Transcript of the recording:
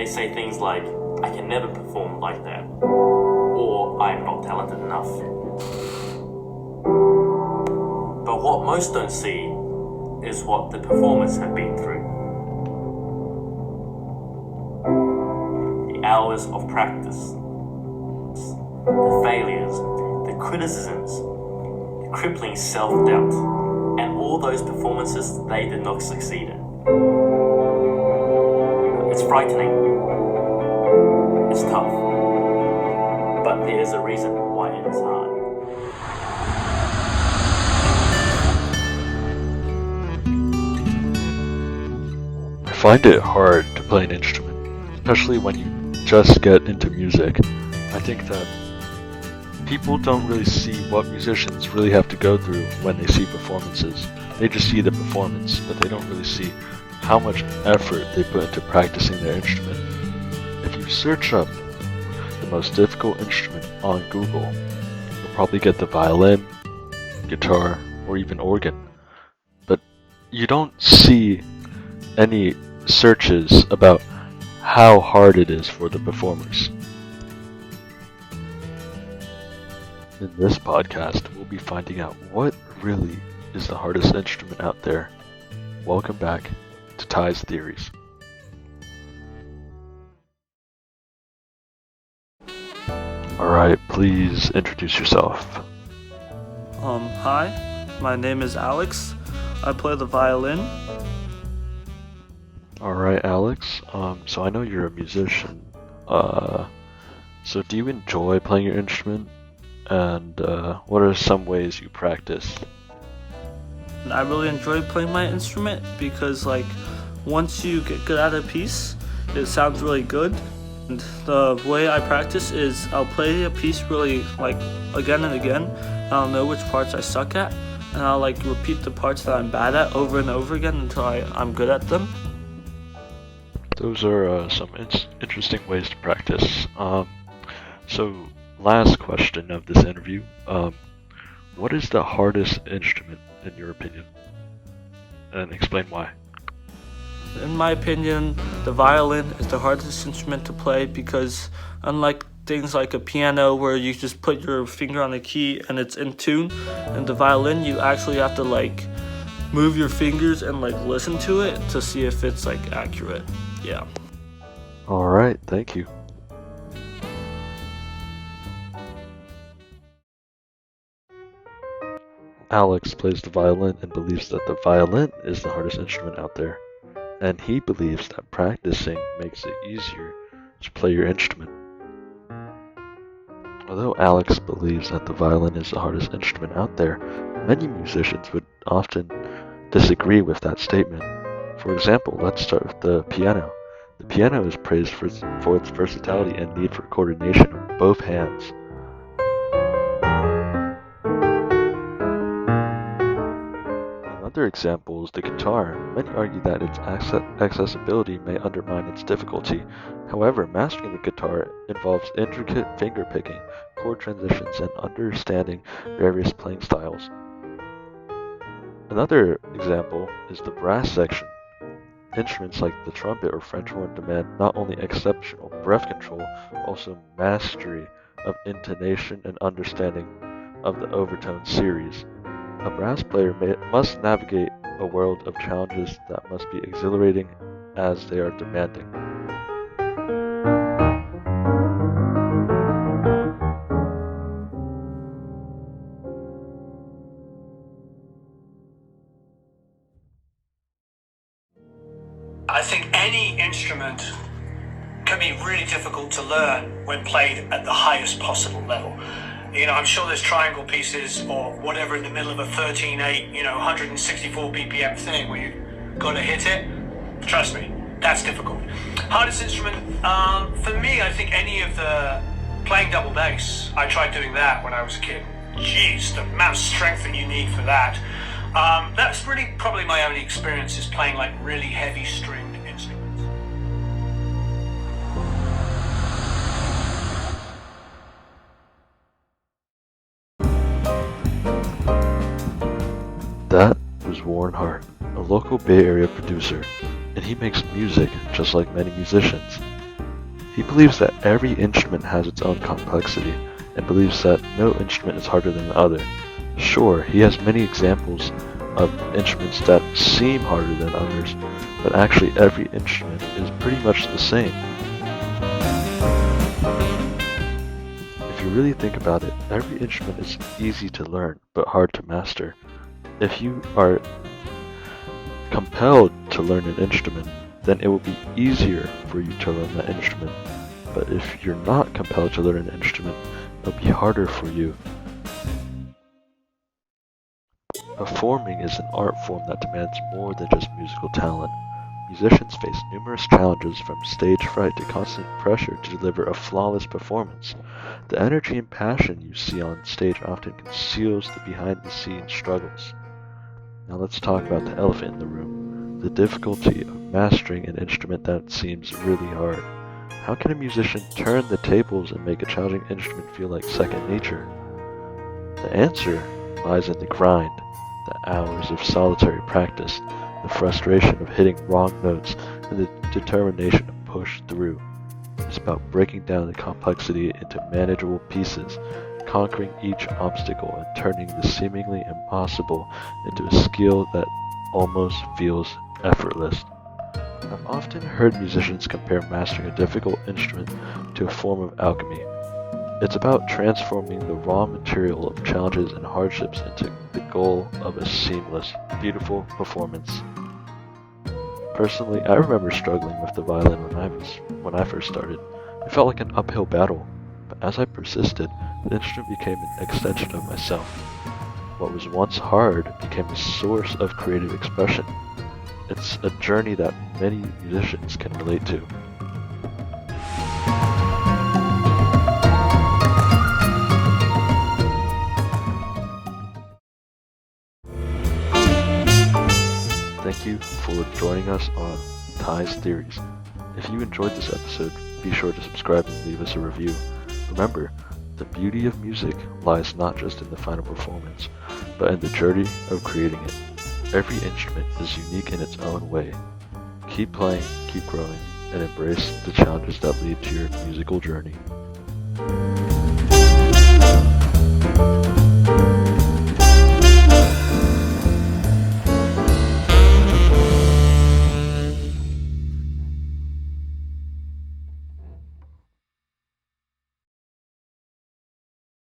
say things like, I can never perform like that, or I am not talented enough. But what most don't see is what the performers have been through. The hours of practice, the failures, the criticisms, the crippling self-doubt, and all those performances they did not succeed in. It's frightening, it's tough, but there is a reason why it is hard. I find it hard to play an instrument, especially when you just get into music. I think that people don't really see what musicians really have to go through when they see performances. They just see the performance, but they don't really see how much effort they put into practicing their instrument. If you search up the most difficult instrument on Google, you'll probably get the violin, guitar, or even organ. But you don't see any searches about how hard it is for the performers. In this podcast, we'll be finding out what really is the hardest instrument out there. Welcome back to Ty's Theories. Alright, please introduce yourself. Hi, my name is Alex. I play the violin. Alright, Alex. So I know you're a musician. So do you enjoy playing your instrument? And what are some ways you practice? I really enjoy playing my instrument because, once you get good at a piece, it sounds really good. And the way I practice is I'll play a piece really, again and again. I'll know which parts I suck at, and I'll, repeat the parts that I'm bad at over and over again until I'm good at them. Those are some interesting ways to practice. So, last question of this interview. What is the hardest instrument in your opinion? And explain why. In my opinion, the violin is the hardest instrument to play because unlike things like a piano where you just put your finger on the key and it's in tune, in the violin you actually have to move your fingers and listen to it to see if it's accurate. Yeah. Alright, thank you. Alex plays the violin and believes that the violin is the hardest instrument out there. And he believes that practicing makes it easier to play your instrument. Although Alex believes that the violin is the hardest instrument out there, many musicians would often disagree with that statement. For example, let's start with the piano. The piano is praised for its versatility and need for coordination of both hands. Another example is the guitar. Many argue that its accessibility may undermine its difficulty. However, mastering the guitar involves intricate finger picking, chord transitions, and understanding various playing styles. Another example is the brass section. Instruments like the trumpet or French horn demand not only exceptional breath control, but also mastery of intonation and understanding of the overtone series. A brass player must navigate a world of challenges that must be exhilarating as they are demanding. I think any instrument can be really difficult to learn when played at the highest possible level. I'm sure there's triangle pieces or whatever in the middle of a 13/8, 164 BPM thing where you got to hit it. Trust me, that's difficult. Hardest instrument, for me, I think any of the playing double bass. I tried doing that when I was a kid. Jeez, the amount of strength that you need for that. That's really probably my only experience is playing really heavy stringed instruments. That was Warren Hart, a local Bay Area producer, and he makes music just like many musicians. He believes that every instrument has its own complexity, and believes that no instrument is harder than the other. Sure, he has many examples of instruments that seem harder than others, but actually every instrument is pretty much the same. If you really think about it, every instrument is easy to learn, but hard to master. If you are compelled to learn an instrument, then it will be easier for you to learn that instrument. But if you're not compelled to learn an instrument, it'll be harder for you. Performing is an art form that demands more than just musical talent. Musicians face numerous challenges, from stage fright to constant pressure to deliver a flawless performance. The energy and passion you see on stage often conceals the behind-the-scenes struggles. Now let's talk about the elephant in the room, the difficulty of mastering an instrument that seems really hard. How can a musician turn the tables and make a challenging instrument feel like second nature? The answer lies in the grind, the hours of solitary practice, the frustration of hitting wrong notes, and the determination to push through. It's about breaking down the complexity into manageable pieces, conquering each obstacle, and turning the seemingly impossible into a skill that almost feels effortless. I've often heard musicians compare mastering a difficult instrument to a form of alchemy. It's about transforming the raw material of challenges and hardships into the goal of a seamless, beautiful performance. Personally, I remember struggling with the violin when I first started. It felt like an uphill battle, but as I persisted, the instrument became an extension of myself. What was once hard became a source of creative expression. It's a journey that many musicians can relate to. Thank you for joining us on Ty's Theories. If you enjoyed this episode, be sure to subscribe and leave us a review. Remember, the beauty of music lies not just in the final performance, but in the journey of creating it. Every instrument is unique in its own way. Keep playing, keep growing, and embrace the challenges that lead to your musical journey.